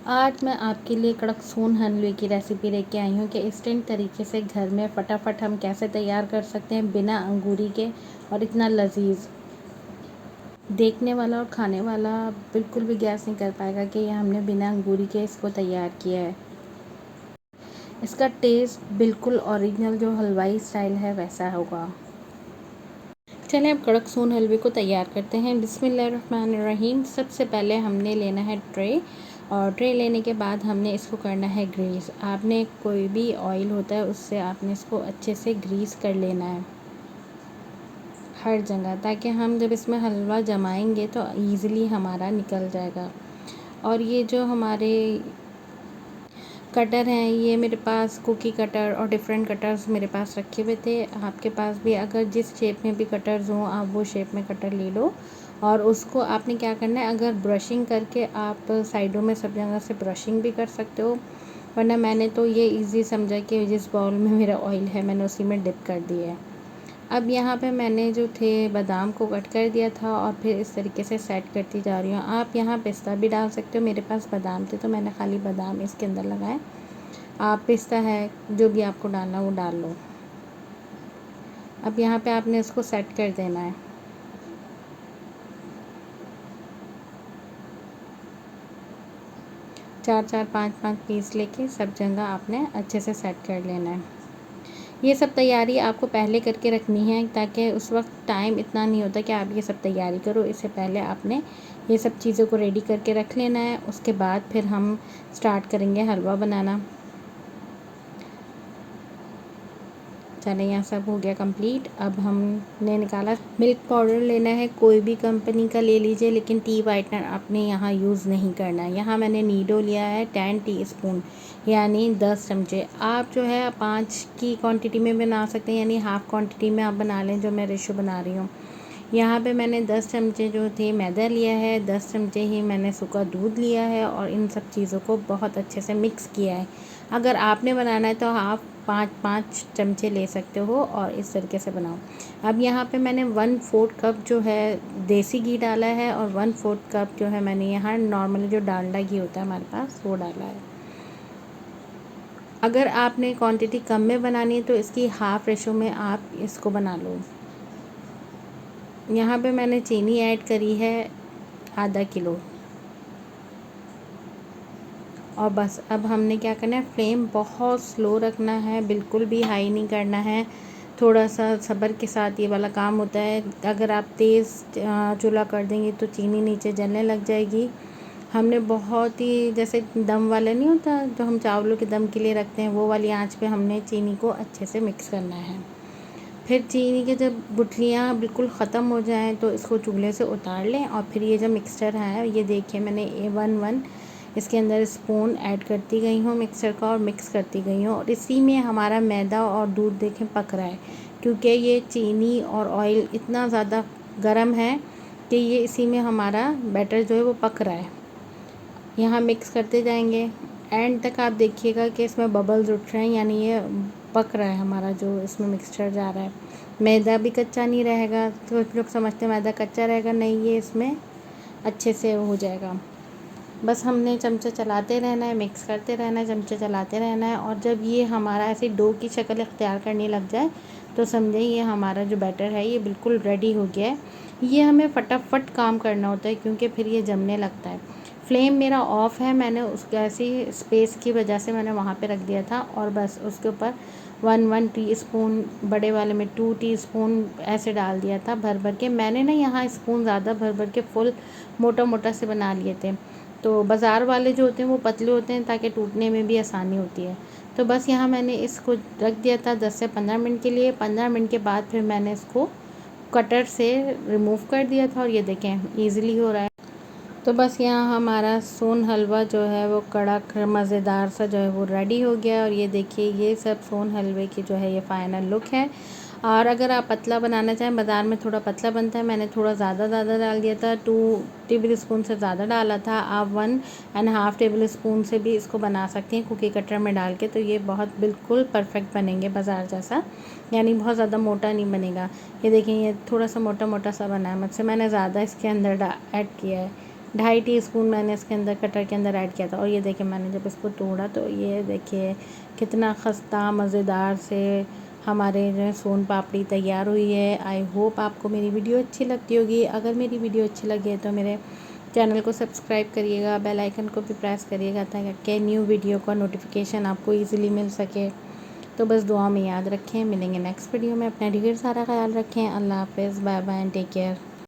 आज मैं आपके लिए कड़क सोन हलवे की रेसिपी लेके आई हूँ कि इंस्टेंट तरीके से घर में फटाफट हम कैसे तैयार कर सकते हैं बिना अंगूरी के और इतना लजीज। देखने वाला और खाने वाला बिल्कुल भी गैस नहीं कर पाएगा कि ये हमने बिना अंगूरी के इसको तैयार किया है। इसका टेस्ट बिल्कुल ओरिजिनल जो हलवाई स्टाइल है वैसा होगा। चलिए अब कड़क सोन हलवे को तैयार करते हैं। बिस्मिल्लाहिर्रहमानिर्रहीम। सबसे पहले हमने लेना है ट्रे, और ट्रे लेने के बाद हमने इसको करना है ग्रीस। आपने कोई भी ऑयल होता है उससे आपने इसको अच्छे से ग्रीस कर लेना है हर जगह, ताकि हम जब इसमें हलवा जमाएंगे तो ईज़िली हमारा निकल जाएगा। और ये जो हमारे कटर हैं, ये मेरे पास कुकी कटर और डिफरेंट कटर्स मेरे पास रखे हुए थे। आपके पास भी अगर जिस शेप में भी कटर्स हों आप वो शेप में कटर ले लो। और उसको आपने क्या करना है, अगर ब्रशिंग करके आप साइडों में सब जगह से ब्रशिंग भी कर सकते हो, वरना मैंने तो ये इजी समझा कि जिस बाउल में मेरा ऑयल है मैंने उसी में डिप कर दिया है। अब यहाँ पे मैंने जो थे बादाम को कट कर दिया था और फिर इस तरीके से सेट करती जा रही हूँ। आप यहाँ पिस्ता भी डाल सकते हो, मेरे पास बादाम थे तो मैंने खाली बादाम इसके अंदर लगाए। आप पिस्ता है जो भी आपको डालना वो डाल लो। अब यहाँ पे आपने इसको सेट कर देना है। चार चार पाँच पाँच पीस लेके सब जगह आपने अच्छे से सेट कर लेना है। ये सब तैयारी आपको पहले करके रखनी है, ताकि उस वक्त टाइम इतना नहीं होता कि आप ये सब तैयारी करो। इससे पहले आपने ये सब चीज़ों को रेडी करके रख लेना है। उसके बाद फिर हम स्टार्ट करेंगे हलवा बनाना। चले, यहाँ सब हो गया कंप्लीट। अब हमने निकाला मिल्क पाउडर लेना है, कोई भी कंपनी का ले लीजिए, लेकिन टी वाइटनर आपने यहाँ यूज़ नहीं करना है। यहाँ मैंने नीडो लिया है 10 टीस्पून, यानी 10 चमचे। आप जो है 5 की क्वांटिटी में बना सकते हैं, यानी हाफ़ क्वांटिटी में आप बना लें जो मैं रेशो बना रही हूँ। यहाँ पे मैंने 10 चमचे जो थे मैदा लिया है, 10 चमचे ही मैंने सूखा दूध लिया है और इन सब चीज़ों को बहुत अच्छे से मिक्स किया है। अगर आपने बनाना है तो आप 5-5 चमचे ले सकते हो और इस तरीके से बनाओ। अब यहाँ पे मैंने 1/4 कप जो है देसी घी डाला है और 1/4 कप जो है मैंने यहाँ नॉर्मली जो डालडा घी होता है हमारे पास वो डाला है। अगर आपने क्वांटिटी कम में बनानी है तो इसकी हाफ़ रेशो में आप इसको बना लो। यहाँ पे मैंने चीनी ऐड करी है आधा किलो। और बस अब हमने क्या करना है, फ्लेम बहुत स्लो रखना है, बिल्कुल भी हाई नहीं करना है। थोड़ा सा सब्र के साथ ये वाला काम होता है। अगर आप तेज़ चूल्हा कर देंगे तो चीनी नीचे जलने लग जाएगी। हमने बहुत ही जैसे दम वाला नहीं होता जो हम चावलों के दम के लिए रखते हैं, वो वाली आंच पे हमने चीनी को अच्छे से मिक्स करना है। फिर चीनी के जब गुठलियाँ बिल्कुल ख़त्म हो जाएं तो इसको चूल्हे से उतार लें। और फिर ये जो मिक्सचर है, ये देखिए मैंने A11 इसके अंदर स्पून ऐड करती गई हूँ मिक्सचर का और मिक्स करती गई हूँ। और इसी में हमारा मैदा और दूध देखें पक रहा है, क्योंकि ये चीनी और ऑयल इतना ज़्यादा गर्म है कि ये इसी में हमारा बैटर जो है वो पक रहा है। यहाँ मिक्स करते जाएंगे, एंड तक आप देखिएगा कि इसमें बबल्स उठ रहे हैं, यानी ये पक रहा है हमारा जो इसमें मिक्सचर जा रहा है। मैदा भी कच्चा नहीं रहेगा। तो लोग समझते हैं मैदा कच्चा रहेगा, नहीं, ये इसमें अच्छे से हो जाएगा। बस हमने चमचे चलाते रहना है, मिक्स करते रहना है, चमचे चलाते रहना है। और जब ये हमारा ऐसे डो की शक्ल इख्तियार करने लग जाए तो समझे ये हमारा जो बैटर है ये बिल्कुल रेडी हो गया है। ये हमें फटाफट काम करना होता है क्योंकि फिर ये जमने लगता है। फ्लेम मेरा ऑफ़ है, मैंने उसको ऐसी स्पेस की वजह से मैंने वहाँ पे रख दिया था। और बस उसके ऊपर 1 टीस्पून, बड़े वाले में 2 टीस्पून ऐसे डाल दिया था भर भर के। मैंने ना यहाँ स्पून ज़्यादा भर भर के फुल मोटा मोटा से बना लिए थे। तो बाज़ार वाले जो होते हैं वो पतले होते हैं ताकि टूटने में भी आसानी होती है। तो बस यहाँ मैंने इसको रख दिया था 10 से 15 मिनट के लिए। 15 मिनट के बाद फिर मैंने इसको कटर से रिमूव कर दिया था और ये देखें ईज़िली हो रहा है। तो बस यहाँ हमारा सोन हलवा जो है वो कड़क मज़ेदार सा जो है वो रेडी हो गया। और ये देखिए ये सब सोन हलवे की जो है ये फ़ाइनल लुक है। और अगर आप पतला बनाना चाहें, बाज़ार में थोड़ा पतला बनता है, मैंने थोड़ा ज़्यादा डाल दिया था, 2 टेबल स्पून से ज़्यादा डाला था। आप 1.5 टेबल स्पून से भी इसको बना सकती हैं कुकी कटर में डाल के, तो ये बहुत बिल्कुल परफेक्ट बनेंगे बाज़ार जैसा, यानी बहुत ज़्यादा मोटा नहीं बनेगा। ये देखें ये थोड़ा सा मोटा मोटा सा बना है मुझसे, मैंने ज़्यादा इसके अंदर ऐड किया है। 2.5 टीस्पून मैंने इसके अंदर कटर के अंदर ऐड किया था। और ये देखिए मैंने जब इसको तोड़ा तो ये देखिए कितना खस्ता मज़ेदार से हमारे जो है सोन पापड़ी तैयार हुई है। आई होप आपको मेरी वीडियो अच्छी लगती होगी। अगर मेरी वीडियो अच्छी लगी है तो मेरे चैनल को सब्सक्राइब करिएगा, बेल आइकन को भी प्रेस करिएगा ताकि न्यू वीडियो का नोटिफिकेशन आपको ईज़िली मिल सके। तो बस दुआ में याद रखें, मिलेंगे नेक्स्ट वीडियो में। अपना ढेर सारा ख्याल रखें। अल्लाह हाफ़िज़, bye bye and take care.